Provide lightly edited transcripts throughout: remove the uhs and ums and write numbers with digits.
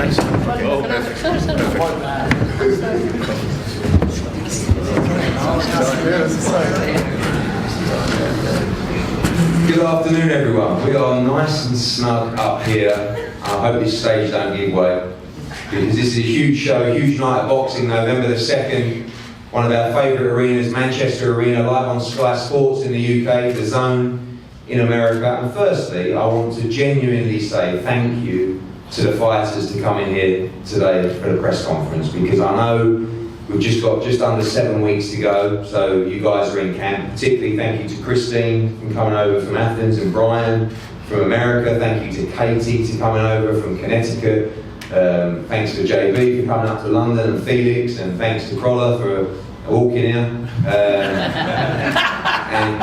Thanks. Good afternoon, everyone. We are nice and snug up here. I hope this stage don't give way, because this is a huge show, a huge night of boxing, November the 2nd. One of our favourite arenas, Manchester Arena, live on Sky Sports in the UK, The Zone in America. And firstly, I want to genuinely say thank you to the fighters to come in here today for the press conference, because I know we've just got just under 7 weeks to go, so you guys are in camp. Particularly thank you to Christine for coming over from Athens, and Brian from America. Thank you to Katie for coming over from Connecticut. Thanks to JB for coming up to London, and Felix, and thanks to Crolla for walking here. And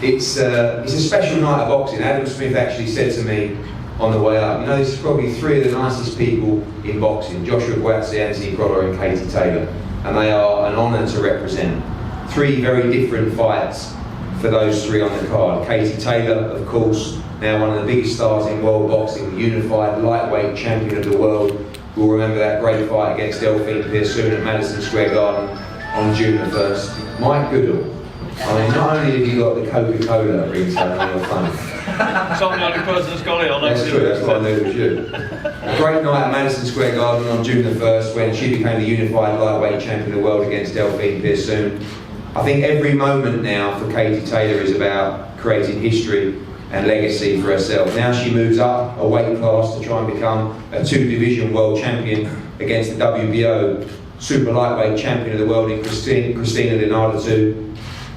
it's a special night of boxing. Adam Smith actually said to me on the way up, you know, this is probably 3 of the nicest people in boxing: Joshua Buatsi, Anthony Crolla and Katie Taylor. And they are an honour to represent. 3 very different fights for those 3 on the card. Katie Taylor, of course, now one of the biggest stars in world boxing, unified lightweight champion of the world. We'll remember that great fight against Delphine Pearsoon at Madison Square Garden on June the 1st. Mike Goodall. I mean, not only have you got the Coca-Cola ringtone on your phone. Something like a person's got it on. That's true, that's what I knew it was you. A great night at Madison Square Garden on June the 1st, when she became the unified lightweight champion of the world against Delphine Pearsoon. I think every moment now for Katie Taylor is about creating history and legacy for herself. Now she moves up a weight class to try and become a 2-division world champion against the WBO super lightweight champion of the world in Christina Linardatou.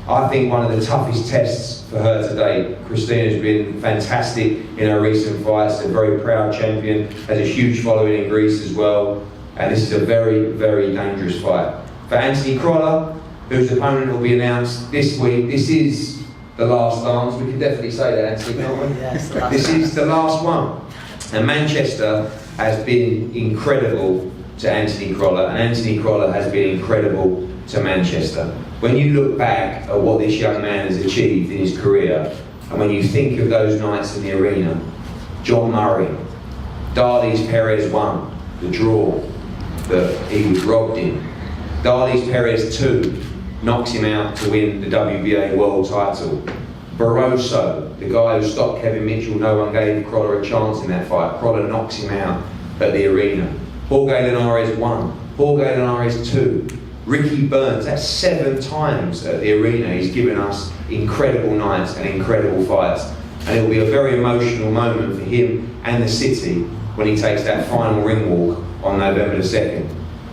I think one of the toughest tests for her today. Christina's been fantastic in her recent fights, a very proud champion, has a huge following in Greece as well, and this is a very, very dangerous fight. For Anthony Crolla, whose opponent will be announced this week, this is the last dance. We can definitely say that, Anthony, can't we? Yes, This is the last one. And Manchester has been incredible to Anthony Crolla, and Anthony Crolla has been incredible to Manchester. When you look back at what this young man has achieved in his career, and when you think of those nights in the arena, John Murray, Darlys Perez 1, the draw that he was robbed in. Darlys Perez 2 knocks him out to win the WBA world title. Barroso, the guy who stopped Kevin Mitchell, no one gave Crolla a chance in that fight. Crolla knocks him out at the arena. Jorge Linares 1, Jorge Linares 2, Ricky Burns, that's 7 times at the arena. He's given us incredible nights and incredible fights. And it'll be a very emotional moment for him and the city when he takes that final ring walk on November the 2nd.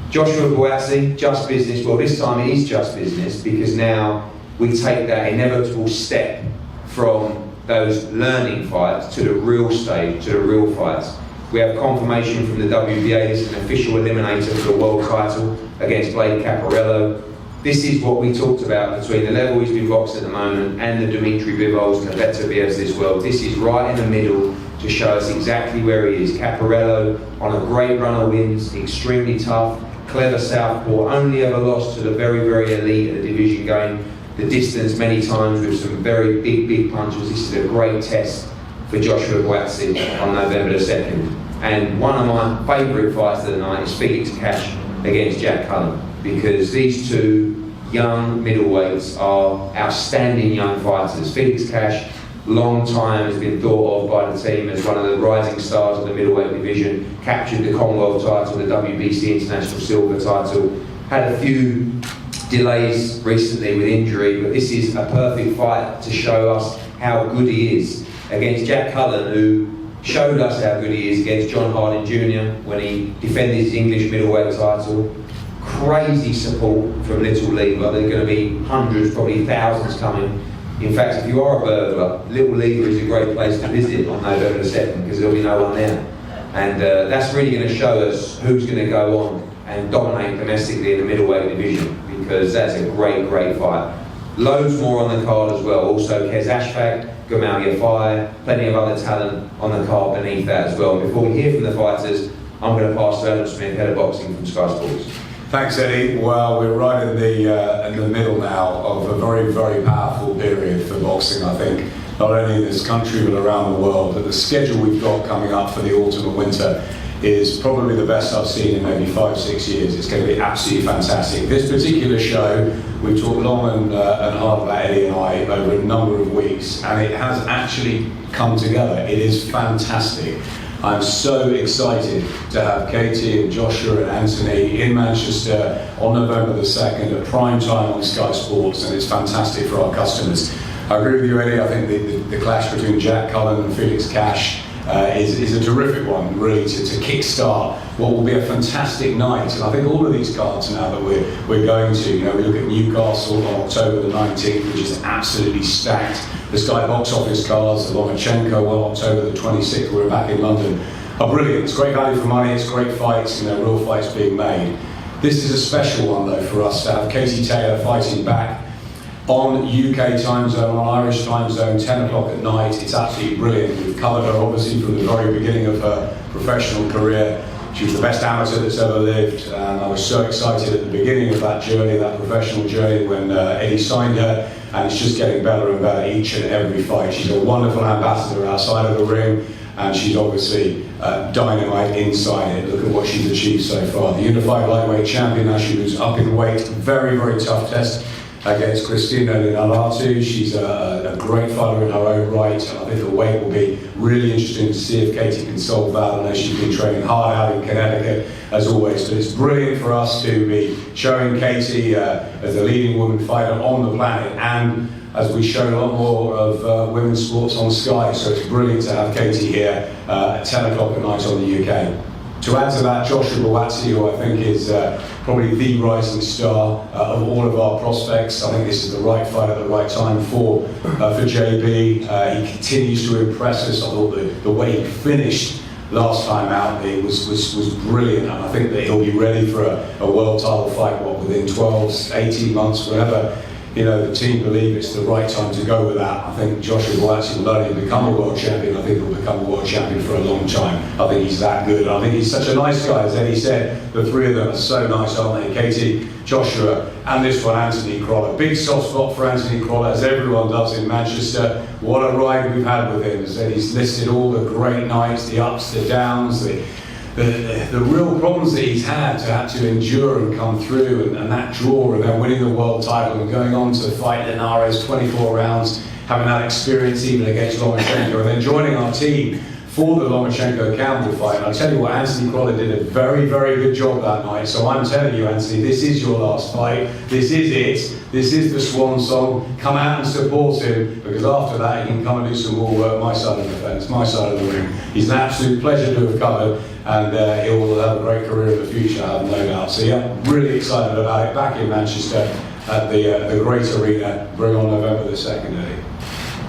Joshua Buatsi, just business. Well, this time it is just business, because now we take that inevitable step from those learning fights to the real stage, to the real fights. We have confirmation from the WBA, this is an official eliminator for the world title against Blake Caparello. This is what we talked about between the level he's been boxing at the moment and the Dimitri Bivol's and the Better BS this world. This is right in the middle to show us exactly where he is. Caparello on a great run of wins, extremely tough, clever southpaw, only ever lost to the very, very elite of the division, going the distance many times with some very big punches. This is a great test for Joshua Buatsi on November the 2nd. And one of my favourite fights of the night is Felix Cash against Jack Cullen, because these 2 young middleweights are outstanding young fighters. Felix Cash, long time has been thought of by the team as one of the rising stars of the middleweight division, captured the Commonwealth title, the WBC International Silver title, had a few delays recently with injury, but this is a perfect fight to show us how good he is against Jack Cullen, who showed us how good he is against John Harding Jr. when he defended his English middleweight title. Crazy support from Little Lever. There are going to be hundreds, probably thousands coming. In fact, if you are a burglar, Little Lever is a great place to visit on November the 2nd, because there'll be no one there. And that's really going to show us who's going to go on and dominate domestically in the middleweight division, because that's a great, great fight. Loads more on the card as well. Also, Kez Ashfaq, Gamal Yafai, plenty of other talent on the card beneath that as well. Before we hear from the fighters, I'm going to pass to Adam Smith, head of boxing from Sky Sports. Thanks, Eddie. Well, we're right in the middle now of a very, very powerful period for boxing, I think, not only in this country but around the world. But the schedule we've got coming up for the autumn and winter is probably the best I've seen in maybe 5-6 years. It's going to be absolutely fantastic. This particular show, we've talked long and hard about Eddie and I over a number of weeks, and it has actually come together. It is fantastic. I'm so excited to have Katie and Joshua and Anthony in Manchester on November the 2nd at prime time on Sky Sports, and it's fantastic for our customers. I agree with you, Eddie. I think the clash between Jack Cullen and Felix Cash is a terrific one, really, to kick-start what will be a fantastic night. And I think all of these cards now that we're going to, you know, we look at Newcastle on October the 19th, which is absolutely stacked. The Sky box office cards, the Lomachenko on October the 26th, we're back in London, are brilliant. It's great value for money, it's great fights, you know, real fights being made. This is a special one, though, for us to have Katie Taylor fighting back on UK time zone, on Irish time zone, 10 o'clock at night. It's absolutely brilliant. We've covered her obviously from the very beginning of her professional career. She was the best amateur that's ever lived, and I was so excited at the beginning of that journey, that professional journey, when Eddie signed her, and it's just getting better and better each and every fight. She's a wonderful ambassador outside of the ring, and she's obviously dynamite inside it. Look at what she's achieved so far. The unified lightweight champion, now she moves up in weight. Very, very tough test against Linardatou. She's a great fighter in her own right, and I think the weight will be really interesting to see if Katie can solve that. I know she's been training hard out in Connecticut, as always, but it's brilliant for us to be showing Katie as the leading woman fighter on the planet, and as we show a lot more of women's sports on Sky, so it's brilliant to have Katie here at 10 o'clock at night on the UK. To add to that, Joshua Buatsi, who I think is probably the rising star of all of our prospects. I think this is the right fight at the right time for JB. He continues to impress us. I thought the way he finished last time out was brilliant, and I think that he'll be ready for a world title fight within 12, 18 months, whenever the team believe it's the right time to go with that. I think Joshua Buatsi will not only become a world champion, I think he'll become a world champion for a long time. I think he's that good. I think he's such a nice guy, as Eddie said. The three of them are so nice, aren't they? Katie, Joshua, and this one, Anthony Crolla. Big soft spot for Anthony Crolla, as everyone does in Manchester. What a ride we've had with him. As he's listed all the great nights, the ups, the downs, the real problems that he's had to endure and come through, and that draw, and then winning the world title and going on to fight Linares 24 rounds, having that experience even against Lomachenko, and then joining our team for the Lomachenko-Campbell fight. And I tell you what, Anthony Crolla did a very, very good job that night. So I'm telling you, Anthony, this is your last fight. This is it. This is the swan song. Come out and support him, because after that he can come and do some more work my side of the fence, my side of the ring. He's an absolute pleasure to have covered, and he will have a great career in the future, I have no doubt. So yeah, really excited about it. Back in Manchester at the Great Arena, bring on November the 2nd, Eddie.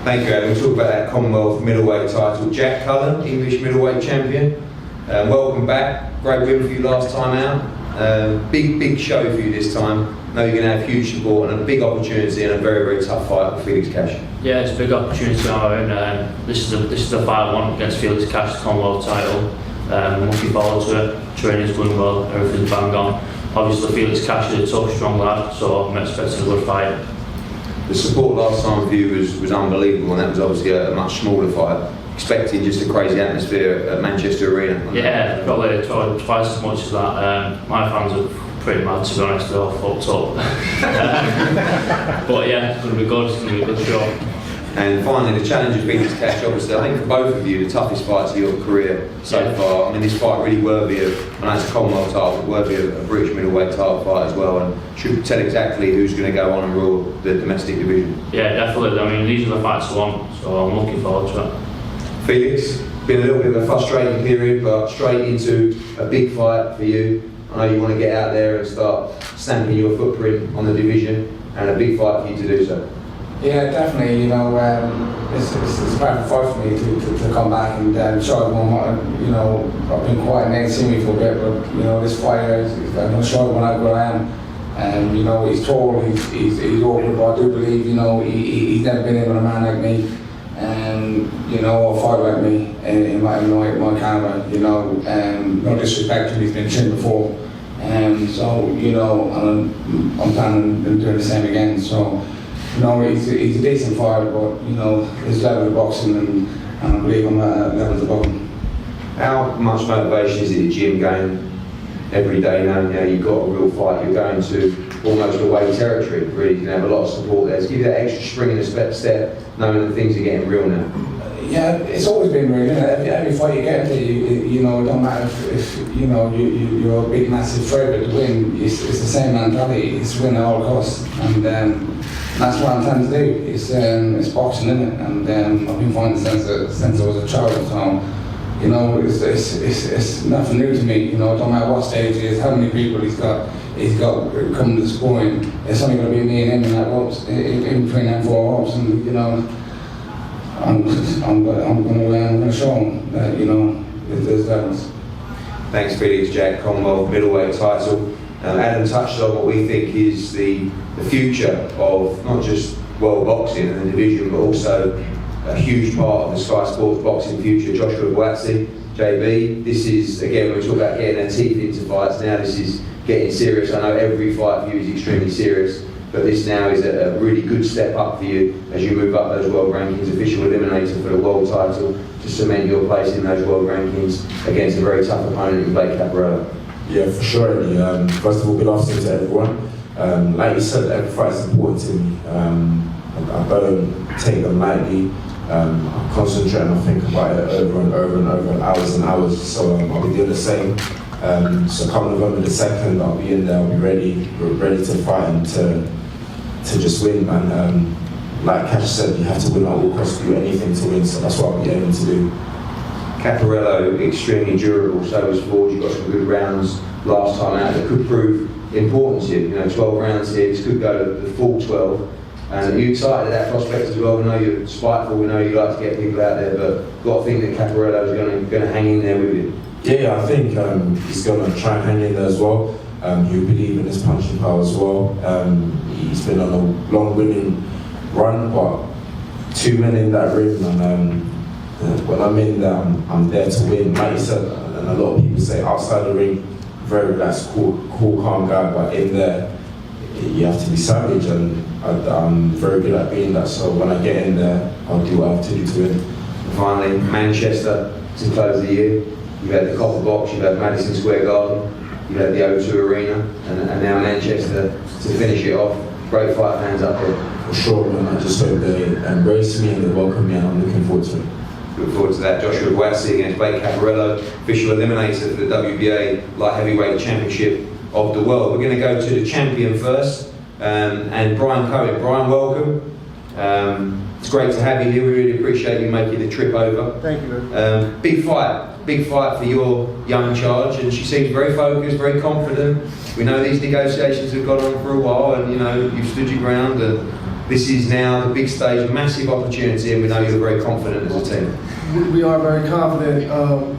Thank you, Adam. We'll talk about that Commonwealth middleweight title. Jack Cullen, English middleweight champion. Welcome back. Great win for you last time out. Big show for you this time. Know you're going to have huge support and a big opportunity and a very, very tough fight with Felix Cash. Yeah, it's a big opportunity on our own. This is the fight I want against Felix Cash, the Commonwealth title. I'm looking forward to it. Training's going well, everything's bang on. Obviously Felix Cash is a tough, strong lad, so I'm expecting a good fight. The support last time for you was unbelievable, and that was obviously a much smaller fight. Expecting just a crazy atmosphere at Manchester Arena. Yeah, probably twice as much as that. My fans are pretty mad, to be honest, they're all fucked up. But yeah, it's going to be good, it's going to be a good show. And finally, the challenge of Felix Cash, obviously, I think for both of you, the toughest fights of your career so far. I mean, this fight really worthy of, I know it's a Commonwealth title, but worthy of a British middleweight title fight as well, and should tell exactly who's going to go on and rule the domestic division. Yeah, definitely. I mean, these are the fights I want, so I'm looking forward to it. Felix, been a little bit of a frustrating period, but straight into a big fight for you. I know you want to get out there and start stamping your footprint on the division, and a big fight for you to do so. Yeah, definitely. It's quite a fight for me to come back and show everyone. I've been quiet and they ain't seen me for a bit, but this fighter, I'm not sure when I am. And he's tall, he's awkward, but I do believe he's never been able to man like me, and or fight like me in my camera. No disrespect to him, he's been chin before, so I'm planning on doing the same again. So. He's a decent fighter, but his level of boxing, and I believe I'm at levels above him. How much motivation is it the gym going every day now? You know, you've got a real fight, you're going to almost away territory, really. You can have a lot of support there. To give you that extra spring in the step, knowing that things are getting real now. Yeah, it's always been real. You know, every fight you get into, you know, it don't matter if you know you're a big massive favourite to win. It's the same mentality. It's win at all costs, and that's what I'm trying to do. It's boxing, isn't it? And I've been fighting since I was a child. So you know, it's nothing new to me. You know, it don't matter what stage he is, how many people he's got coming to scoring. It's only going to be me and him in that ropes, in between them four ropes, and you know. I'm going to show them that, you know, there's levels. Thanks, Felix. Jack, Commonwealth middleweight title. Adam touched on what we think is the future of not just world boxing and the division, but also a huge part of the Sky Sports boxing future. Joshua Buatsi, JB. This is, again, when we talk about getting our teeth into fights, now this is getting serious. I know every fight for you is extremely serious, but this now is a really good step up for you as you move up those world rankings, official eliminator for the world title, to cement your place in those world rankings against a very tough opponent in Blake Caparello. Yeah, for sure, Eddie. First of all, good afternoon to everyone. Like you said, every fight is important to me. I don't take them lightly. I concentrate and I think about it over and over and over, hours and hours, so I'll be doing the same. So come November the 2nd, I'll be in there, I'll be ready to fight and to just win, man. Like Cash said, you have to win at all costs, do anything to win, so that's what I'll be aiming to do. Caparello, extremely durable, so was Ford. You got some good rounds last time out that could prove important to you. You know, 12 rounds here, this could go to the full 12. And are you excited at that prospect as well? We know you're spiteful, we know you like to get people out there, but got to think that Caparello is going to hang in there with you. Yeah, I think he's going to try and hang in there as well. He'll believe in his punching power as well. He's been on a long winning run, but 2 men in that ring, and when I'm in there, I'm there to win. Like you said, and a lot of people say outside the ring, very relaxed, cool, calm guy, but in there, you have to be savage, and I'm very good at being that. So when I get in there, I'll do what I have to do to win. And finally, Manchester to close the year. You've had the Copper Box, you've had Madison Square Garden, you've had the O2 Arena, and now Manchester to finish it off. Great fight fans up there. For sure, man. I just hope they embrace me and they welcome me, and I'm looking forward to it. Look forward to that. Joshua Buatsi against Blake Caparello, official eliminator for the WBA Light Heavyweight Championship of the world. We're going to go to the champion first, and Brian Cohen. Brian, welcome. It's great to have you here. We really appreciate you making the trip over. Thank you. Big fight for your young charge, and she seems very focused, very confident. We know these negotiations have gone on for a while, and you know you've stood your ground, and this is now the big stage, massive opportunity, and we know you're very confident as a team. We are very confident.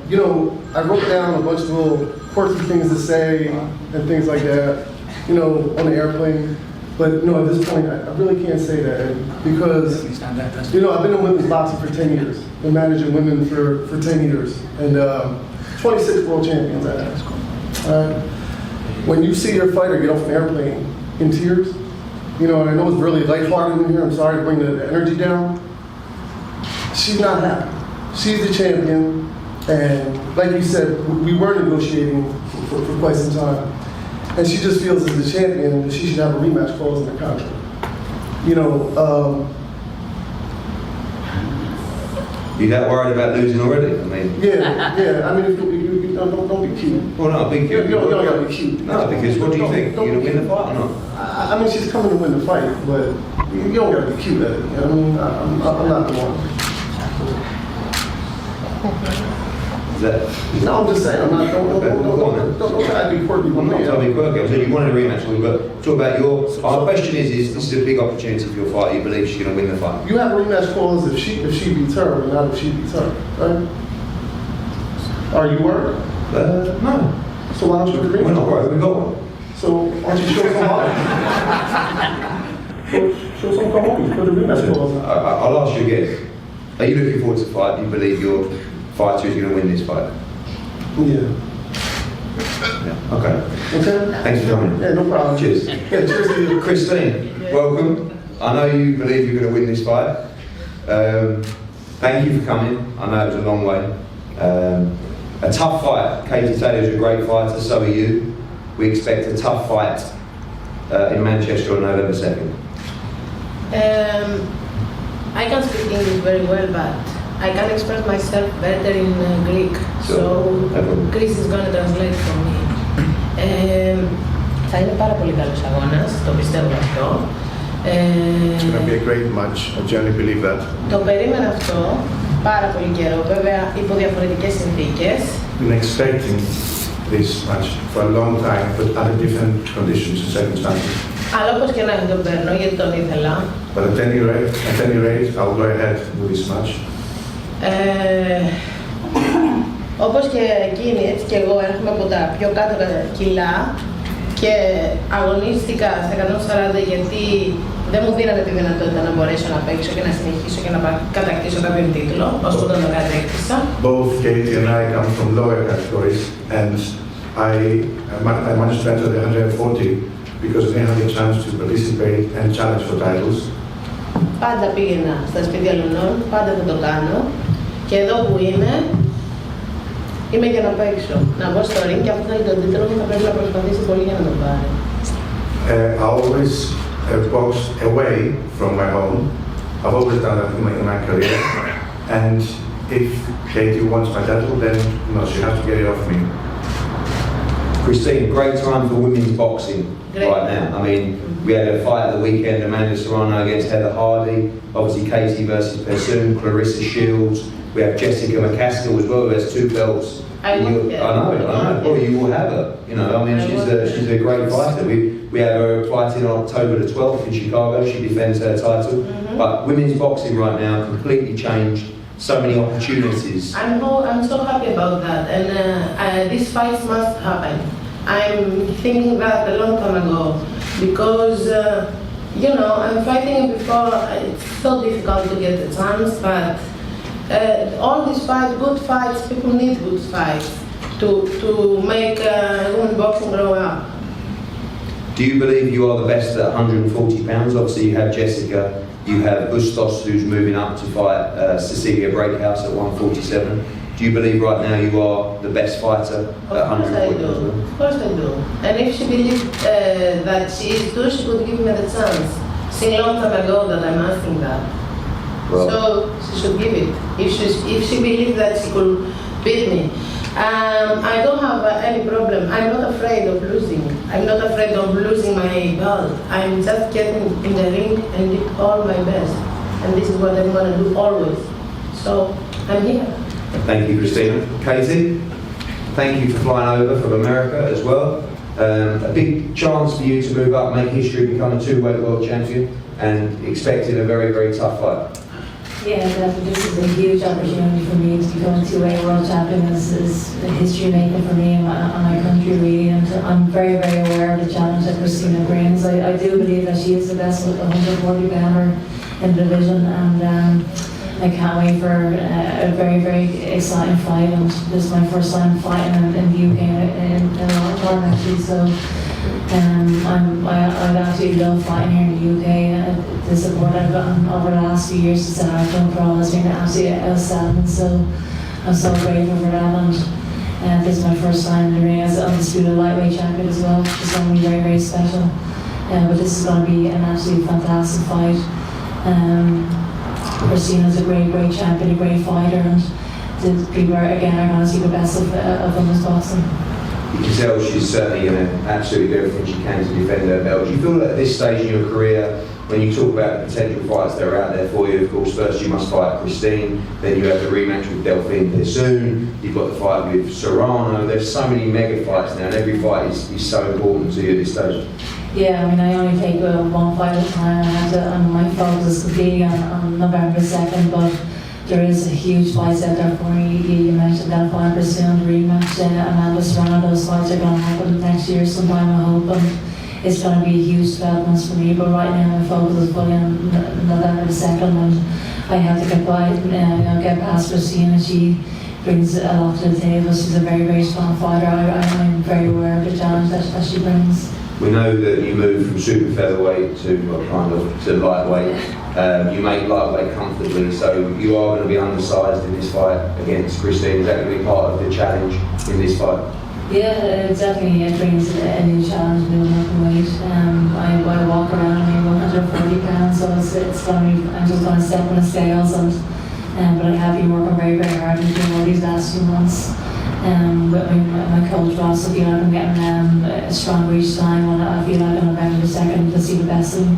You know, I wrote down a bunch of little quirky things to say and things like that, you know, on the airplane. But you know, at this point, I really can't say that because, you know, I've been in women's boxing for 10 years. Been managing women for 10 years. And 26 world champions I have. When you see your fighter get off an airplane in tears, you know, and I know it's really lighthearted in here, I'm sorry to bring the energy down. She's not happy. She's the champion. And like you said, we were negotiating for quite some time. And she just feels as the champion that she should have a rematch clause in the contract. You know, You that worried about losing already? I mean, yeah. I mean, if you don't be cute. Well, no, be cute. You don't gotta be cute. No, because what do you think? You're gonna win the fight or not? I mean, she's coming to win the fight, but you don't gotta be cute at it. You know what I mean? I'm not the one. Is that? No, I'm just saying. I'm not. Don't try to be quirky. I'm not trying to be quirky. I'm saying you wanted a rematch, but talk about your. Our question is this is a big opportunity for your fight. You believe she's going to win the fight? You have a rematch clause if she beats her, and not if she beats her. Right? Are you worried? No. So why don't you agree? We're not worried. We've got one. So why don't you show some heart? show some cojones. Put a rematch clause. I'll ask you again. Are you looking forward to the fight? Do you believe your fighter is going to win this fight? Yeah. Okay. Okay. Thanks for coming. Yeah, no problem. Cheers. Yeah, cheers to you. Christine, welcome. I know you believe you're going to win this fight. Thank you for coming. I know it was a long way. A tough fight. Katie Taylor's a great fighter, so are you. We expect a tough fight in Manchester on November 2nd. I can speak English very well, but I can express myself better in Greek. So Greece is going to translate for me. Θα είναι πάρα πολύ καλός αγώνας, το πιστεύω αυτό. It's going to be a great match. I genuinely believe that. Το περίμενα αυτό πάρα πολύ καιρό, βέβαια υπό διαφορετικές συνθήκες. Been expecting this match for a long time, but under different conditions and circumstances. Αλλά όπως και να έχει τον παίρνω, γιατί τον ήθελα. But at any rate, I'll go ahead with this match. Όπως και εκείνη, έτσι και εγώ έρχομαι από τα πιο κάτω κιλά και αγωνίστηκα στα 140 γιατί δεν μου δίνανε τη δυνατότητα να μπορέσω να παίξω και να συνεχίσω και να κατακτήσω κάποιον τίτλο, όσο τον κατέκτησα. Both Katie and I come from lower categories, and I managed to enter the 140 because I didn't have the chance to participate and challenge for titles. Πάντα πήγαινα στα σπίτια Λουνών, πάντα θα το κάνω και εδώ που είμαι για να παίξω, να βγω στο ring και αφού θέλει τον τίτλο μου θα πρέπει να προσπαθήσει πολύ για να τον πάρει. I always boxed away from my home. I've always done that in my career, and if Katie wants my title, then she has to get it off me. Christine, great time for women's boxing right now. I mean, we had a fight at the weekend, Amanda Serrano against Heather Hardy, obviously Katie versus Persoon, Clarissa Shields. We have Jessica McCaskill as well, who has 2 belts. I know. Well, you will have her. You know, I mean, she's a great fighter. We have her fighting on October the 12th in Chicago. She defends her title. But women's boxing right now completely changed. So many opportunities. I'm so happy about that, and these fights must happen. I'm thinking that a long time ago because I'm fighting before. It's so difficult to get a chance, but all these fights, good fights, people need good fights to make women's boxing grow up. Do you believe you are the best at 140 pounds? Obviously, you have Jessica. You have Bustos, who's moving up to fight Cecilia Breakhouse at 147. Do you believe right now you are the best fighter at 140 pounds? Of course I do. And if she believes that she is too, she would give me the chance. Since a long time ago that I'm asking that. Well, so she should give it. If she believes that she could beat me. I don't have any problem. I'm not afraid of losing. I'm not afraid of losing my belt. I'm just getting in the ring and give all my best. And this is what I'm going to do always. So I'm here. Thank you, Christina. Katie, thank you for flying over from America as well. A big chance for you to move up, make history, become a 2-weight world champion, and expecting a very, very tough fight. Yeah, definitely. This is a huge opportunity for me to become a 2-weight world champion. This is a history maker for me and my country, really. And I'm very, very aware of the challenge that Christina brings. I do believe that she is the best 140 pounder in the division, and I can't wait for a very, very exciting fight. And this is my first time fighting in the UK in a long time, actually. So I absolutely love fighting here in the UK. The support I've gotten over the last few years since I've Crolla has been absolutely outstanding. So I'm so grateful for that. And this is my first time in the ring as an undisputed lightweight champion as well. It's going to be very, very special. But this is going to be an absolutely fantastic fight. Christina's a great, great champion, a great fighter, and the people are going to see the best of women's boxing. You can tell she's certainly going to absolutely do everything she can to defend her belt. Do you feel that at this stage in your career, when you talk about the potential fights that are out there for you, of course, first you must fight Christine, then you have the rematch with Delphine Persoon, you've got the fight with Serrano, there's so many mega fights now, and every fight is so important to you at this stage. Yeah, I mean, I only take one fight at a time, and my focus is completely on November 2nd, but there is a huge fight out there for me. You mentioned that fight, Persoon, the rematch, Amanda Serrano. Those fights are going to happen next year sometime, I hope, and it's going to be a huge development for me. But right now, my focus is fully on November 2nd, and I have to get past Persoon, and she brings a lot to the table. She's a very, very strong fighter. I'm very aware of the challenge that she brings. We know that you moved from super featherweight to lightweight. You make lightweight comfortably, so you are going to be undersized in this fight against Christine. Is that going to be part of the challenge in this fight? Yeah, definitely it brings a new challenge moving up in weight. I walk around maybe 140 pounds, so it's going to be, I'm just going to step on the scales, but I have been working very, very hard in doing all these last few months. With my coach Ross, I feel like I'm getting a stronger each time, and I feel like I'm November 2nd to see the best of them.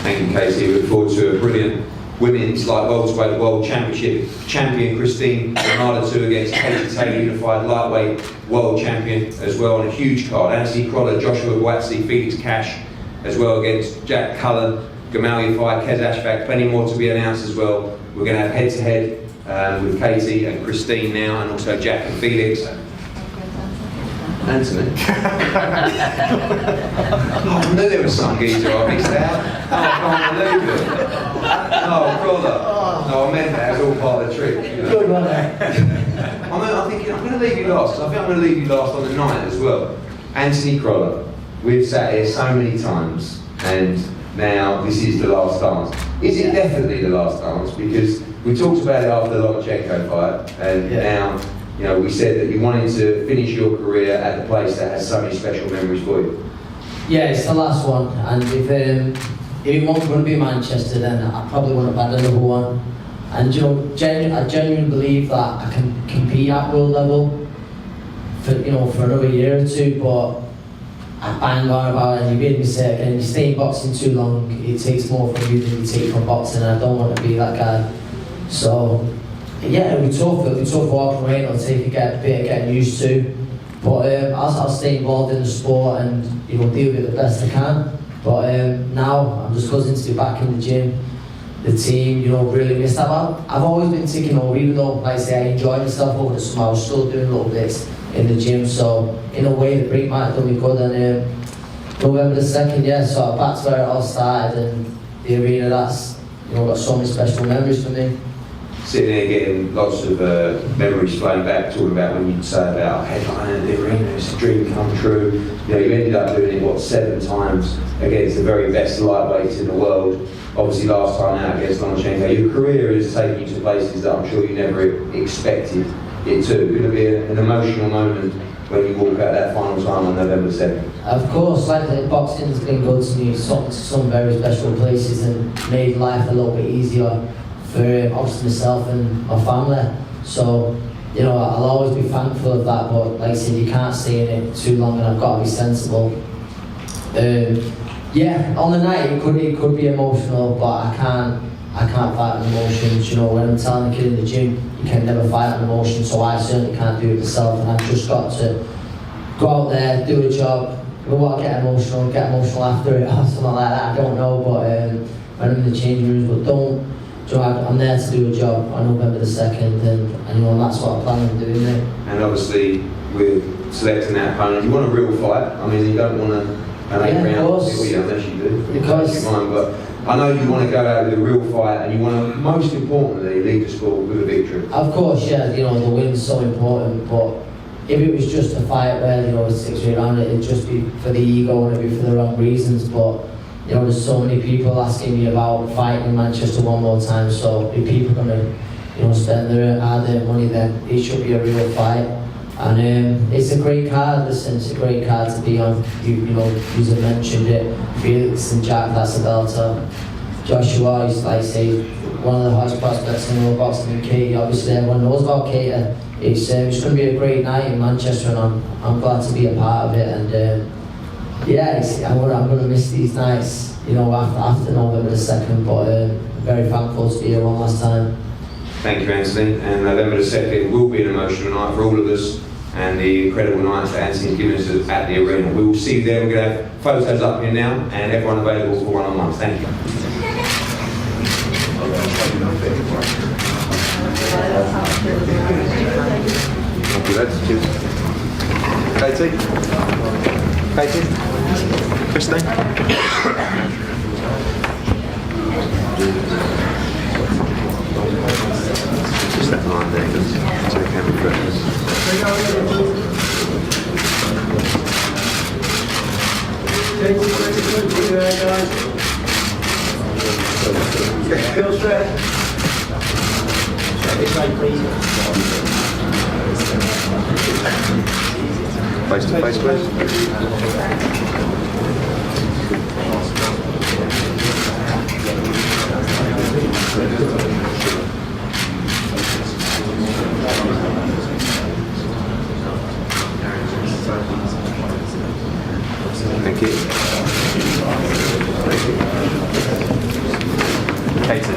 Thank you, Casey. We look forward to a brilliant women's light welterweight world championship champion Christine Linardatou against Katie Taylor, unified lightweight world champion as well on a huge card. Anthony Crolla, Joshua Buatsi, Felix Cash as well against Jack Cullen, Gamal Yafai, Kez Ashfaq. Plenty more to be announced as well. We're going to have head-to-head with Katie and Christine now, and also Jack and Felix. Anthony. Oh, I knew there was some geezer I missed out. Oh, I can't believe it. Oh, brother. No, I meant that. It was all part of the trick. You know. Good one there. I'm thinking, I'm going to leave you last, because I think I'm going to leave you last on the night as well. Anthony Crolla, we've sat here so many times, and now this is the last dance. Is it definitely the last dance? Because we talked about it after the Lomachenko fight, and now, you know, we said that you wanted to finish your career at the place that has so many special memories for you. Yeah, it's the last one, and if it wasn't going to be Manchester, then I probably wouldn't have had another one. And you know, I genuinely believe that I can compete at world level for another year or two, but I bang on about it, and you made a mistake, and you stay in boxing too long, it takes more from you than you take from boxing, and I don't want to be that guy. So, yeah, it'll be tough walking away, it'll take a bit of getting used to, but I'll stay involved in the sport and deal with it the best I can. But now I'm just buzzing to be back in the gym. The team, really missed out. I've always been taking over, even though, like I say, I enjoy myself over the summer. I was still doing little bits in the gym, so in a way the break might have done me good. And November 2nd, yeah, so back to where it all started, and the arena that's got so many special memories for me. Sitting there getting lots of memories flowing back, talking about when you'd say about headlining the arena, it's a dream come true. You ended up doing it 7 times against the very best lightweights in the world. Obviously last time out against Lomachenko. Your career is taking you to places that I'm sure you never expected it to. It's going to be an emotional moment when you walk out that final time on November 2nd. Of course, like boxing has been good to me, some very special places, and made life a little bit easier for obviously myself and my family. So, I'll always be thankful of that, but like I said, you can't stay in it too long, and I've got to be sensible. Yeah, on the night it could be emotional, but I can't fight on emotions. When I'm telling the kid in the gym, you can never fight on emotions, so I certainly can't do it myself, and I've just got to go out there, do a job. If I want to get emotional after it or something like that, I don't know, but when I'm in the changing rooms, but I'm there to do a job on November 2nd, and that's what I plan on doing there. And obviously, with selecting that opponent, you want a real fight. I mean, you don't want an 8 round, unless you do. Because but I know you want to go out with a real fight, and you want to, most importantly, lead the sport with a victory. Of course, yeah, the win's so important, but if it was just a fight where, it's 6 round, it'd just be for the ego and it'd be for the wrong reasons, but there's so many people asking me about fighting in Manchester one more time, so if people are going to, spend their hard-earned money, then it should be a real fight. And it's a great card, listen, it's a great card to be on. You have mentioned it, Felix and Jack, that's a belter. Joshua is, like I say, one of the hottest prospects in the world boxing, and Katie, obviously everyone knows about Katie. It's going to be a great night in Manchester, and I'm glad to be a part of it. And yeah, I'm going to miss these nights, after November 2nd, but very thankful to be here one last time. Thank you, Anthony. And November 2nd will be an emotional night for all of us, and the incredible nights that Anthony's given us at the arena. We will see you there. We're going to have photos up here now, and everyone available for one-on-ones. Thank you. Thank you, lads. Cheers. Katie? Christine? Just that line there, because it's okay with breakfast. Thank you guys. Feel straight. Face to face, please. Thank you. Katie,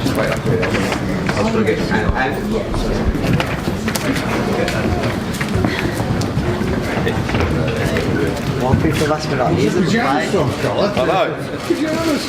just wait up here. I was going to get and More people ask me about these than mine. I know. Pajamas.